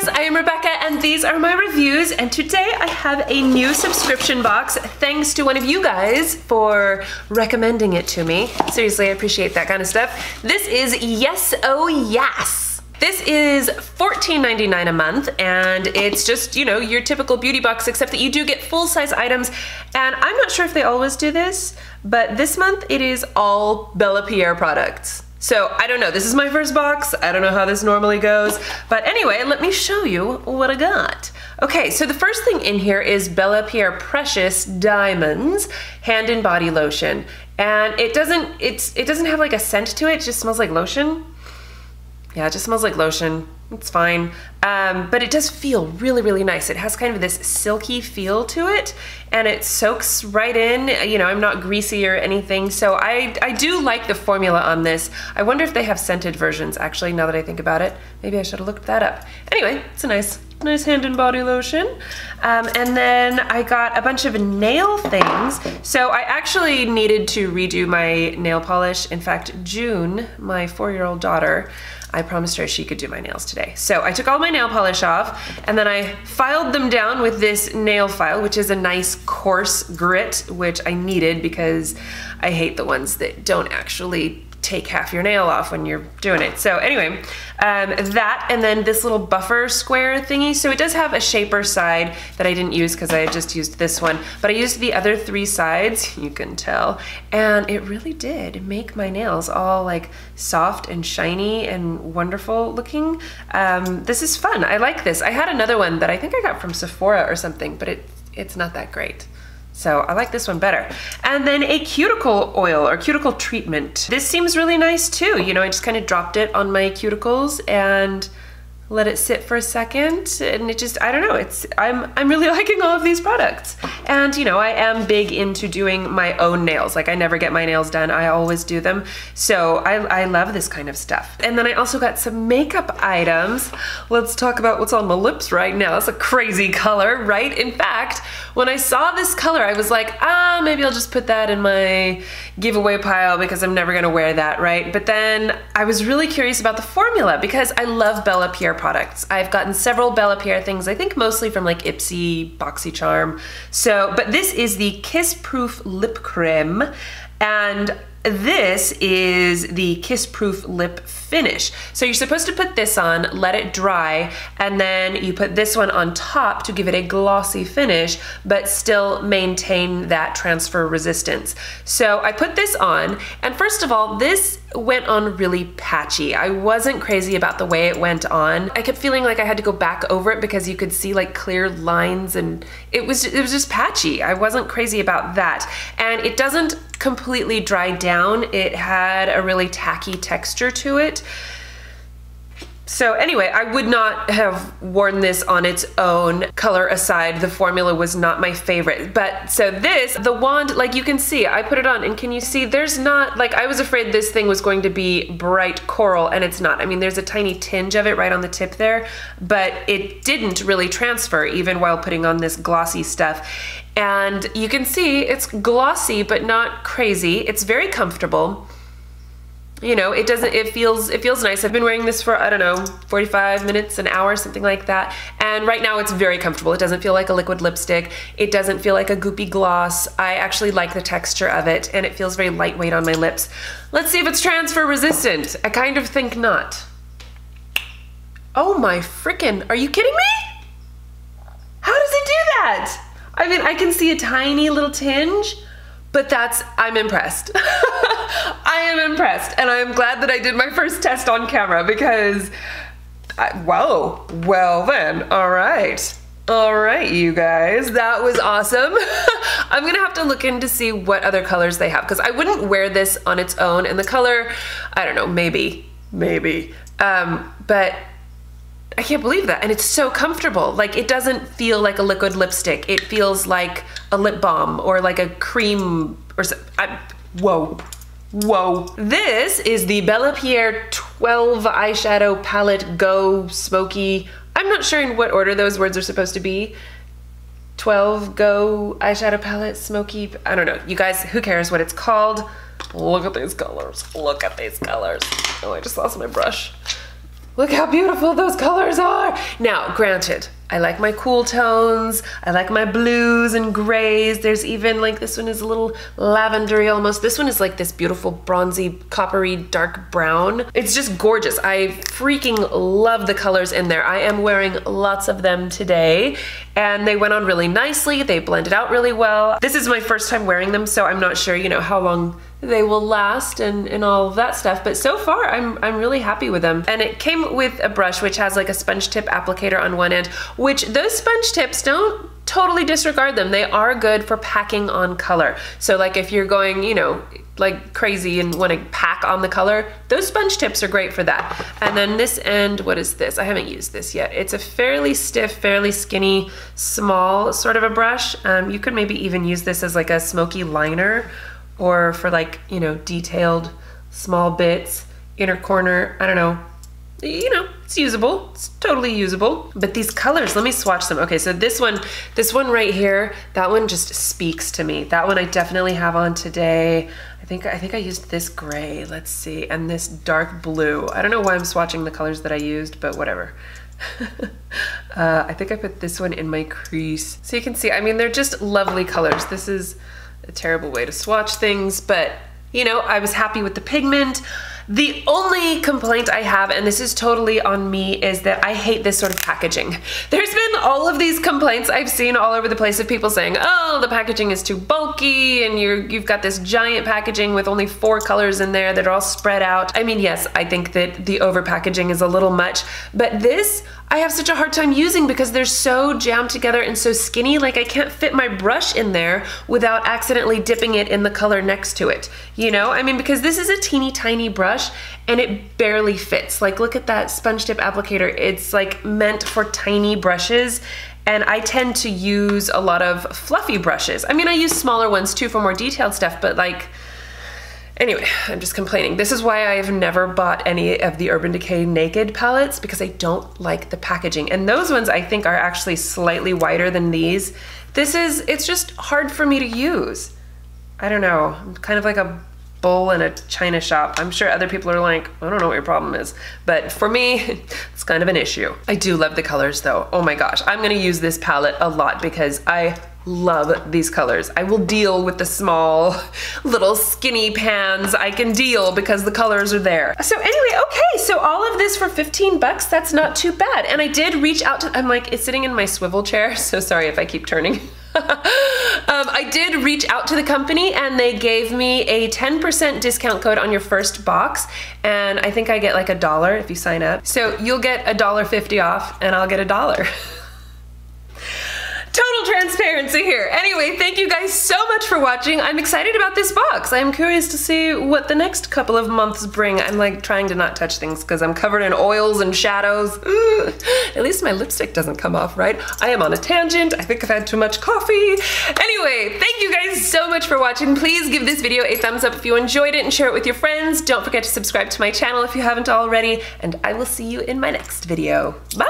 guys, I am Rebecca and these are my reviews, and today I have a new subscription box thanks to one of you guys for recommending it to me. Seriously, I appreciate that kind of stuff. This is Yes Oh Yes. This is $14.99 a month, and it's just, you know, your typical beauty box, except that you do get full-size items, and I'm not sure if they always do this, but this month it is all BelláPierre products. So I don't know, this is my first box, I don't know how this normally goes, but anyway, let me show you what I got. Okay, so the first thing in here is BelláPierre Precious Diamonds Hand and Body Lotion, and it doesn't have like a scent to it, it just smells like lotion. Yeah, it just smells like lotion. It's fine. But it does feel really, really nice. It has kind of this silky feel to it, and it soaks right in. You know, I'm not greasy or anything, so I do like the formula on this. I wonder if they have scented versions, actually, now that I think about it. Maybe I should have looked that up. Anyway, it's a nice hand and body lotion. And then I got a bunch of nail things. So I actually needed to redo my nail polish. In fact, June, my 4-year-old daughter, I promised her she could do my nails today. So I took all my nail polish off, and then I filed them down with this nail file, which is a nice coarse grit, which I needed because I hate the ones that don't actually take half your nail off when you're doing it. So anyway, that, and then this little buffer square thingy. So it does have a shaper side that I didn't use because I had just used this one, but I used the other 3 sides, you can tell, and it really did make my nails all like soft and shiny and wonderful looking. This is fun, I like this. I had another one that I think I got from Sephora or something, but it's not that great. So I like this one better. And then a cuticle oil or cuticle treatment. This seems really nice too. You know, I just kind of dropped it on my cuticles and let it sit for a second, and it just, I don't know, I'm really liking all of these products. And you know, I am big into doing my own nails. Like, I never get my nails done, I always do them. So I love this kind of stuff. And then I also got some makeup items. Let's talk about what's on my lips right now. That's a crazy color, right? In fact, when I saw this color, I was like, maybe I'll just put that in my giveaway pile because I'm never gonna wear that, right? But then I was really curious about the formula because I love BelláPierre products. I've gotten several BelláPierre things, I think mostly from like Ipsy, BoxyCharm. So, but this is the Kiss Proof Lip Crème, and this is the Kiss Proof Lip Finish. So you're supposed to put this on, let it dry, and then you put this one on top to give it a glossy finish, but still maintain that transfer resistance. So I put this on, and first of all, this went on really patchy. I wasn't crazy about the way it went on. I kept feeling like I had to go back over it because you could see like clear lines, and it was just patchy. I wasn't crazy about that. And it doesn't completely dry down. It had a really tacky texture to it. So anyway, I would not have worn this on its own. Color aside, the formula was not my favorite. But so this, the wand, like you can see, I put it on, and can you see there's not, like, I was afraid this thing was going to be bright coral, and it's not. I mean, there's a tiny tinge of it right on the tip there, but it didn't really transfer even while putting on this glossy stuff. And you can see it's glossy, but not crazy. It's very comfortable. You know, it feels nice. I've been wearing this for, I don't know, 45 minutes, an hour, something like that. And right now it's very comfortable. It doesn't feel like a liquid lipstick. It doesn't feel like a goopy gloss. I actually like the texture of it, and it feels very lightweight on my lips. Let's see if it's transfer resistant. I kind of think not. Oh my frickin', are you kidding me? How does it do that? I mean, I can see a tiny little tinge, but I'm impressed. I am impressed, and I'm glad that I did my first test on camera because, whoa, well then, all right. All right, you guys, that was awesome. I'm gonna have to look in to see what other colors they have because I wouldn't wear this on its own, and the color, I don't know, maybe. But I can't believe that, and it's so comfortable. Like, it doesn't feel like a liquid lipstick. It feels like a lip balm or like a cream or something. Whoa. This is the BelláPierre 12 eyeshadow palette Go Smokey. I'm not sure in what order those words are supposed to be. 12 Go eyeshadow palette Smokey. I don't know. You guys, who cares what it's called? Look at these colors. Look at these colors. Oh, I just lost my brush. Look how beautiful those colors are. Now, granted, I like my cool tones. I like my blues and grays. There's even like, this one is a little lavendery almost. This one is like this beautiful bronzy, coppery, dark brown. It's just gorgeous. I freaking love the colors in there. I am wearing lots of them today and they went on really nicely. They blended out really well. This is my first time wearing them, so I'm not sure, you know, how long they will last and all of that stuff, but so far I'm really happy with them. And it came with a brush which has like a sponge tip applicator on one end, which those sponge tips, don't totally disregard them. They are good for packing on color. So like if you're going, you know, like crazy and want to pack on the color, those sponge tips are great for that. And then this end, what is this? I haven't used this yet. It's a fairly stiff, fairly skinny, small sort of a brush. You could maybe even use this as like a smoky liner, or for like, you know, detailed small bits, inner corner, I don't know. You know, it's usable. It's totally usable. But these colors, let me swatch them. Okay, so this one right here, that one just speaks to me. That one I definitely have on today. I think I used this gray, let's see, and this dark blue. I don't know why I'm swatching the colors that I used, but whatever. I think I put this one in my crease. So you can see, I mean, they're just lovely colors. This is a terrible way to swatch things, but you know, I was happy with the pigment. The only complaint I have, and this is totally on me, is that I hate this sort of packaging. There's been all of these complaints I've seen all over the place of people saying, oh, the packaging is too bulky and you've got this giant packaging with only 4 colors in there that are all spread out. I mean, yes, I think that the over packaging is a little much, but this I have such a hard time using because they're so jammed together and so skinny, like I can't fit my brush in there without accidentally dipping it in the color next to it. You know, I mean, because this is a teeny tiny brush and it barely fits. Like, look at that sponge tip applicator. It's like meant for tiny brushes. And I tend to use a lot of fluffy brushes. I mean, I use smaller ones too for more detailed stuff, but like, anyway, I'm just complaining. This is why I've never bought any of the Urban Decay Naked palettes, because I don't like the packaging. And those ones I think are actually slightly wider than these. It's just hard for me to use. I don't know, I'm kind of like a bull in a china shop. I'm sure other people are like, I don't know what your problem is. But for me, it's kind of an issue. I do love the colors though. Oh my gosh, I'm gonna use this palette a lot because I love these colors. I will deal with the small little skinny pans. I can deal because the colors are there. So anyway, okay, so all of this for 15 bucks, that's not too bad. And I did reach out to, I'm like, it's sitting in my swivel chair, so sorry if I keep turning. I did reach out to the company and they gave me a 10% discount code on your first box, and I think I get like $1 if you sign up. So you'll get $1.50 off and I'll get $1. Total transparency here. Anyway, thank you guys so much for watching. I'm excited about this box. I'm curious to see what the next couple of months bring. I'm like trying to not touch things because I'm covered in oils and shadows. Ugh. At least my lipstick doesn't come off, right? I am on a tangent. I think I've had too much coffee. Anyway, thank you guys so much for watching. Please give this video a thumbs up if you enjoyed it and share it with your friends. Don't forget to subscribe to my channel if you haven't already, and I will see you in my next video. Bye!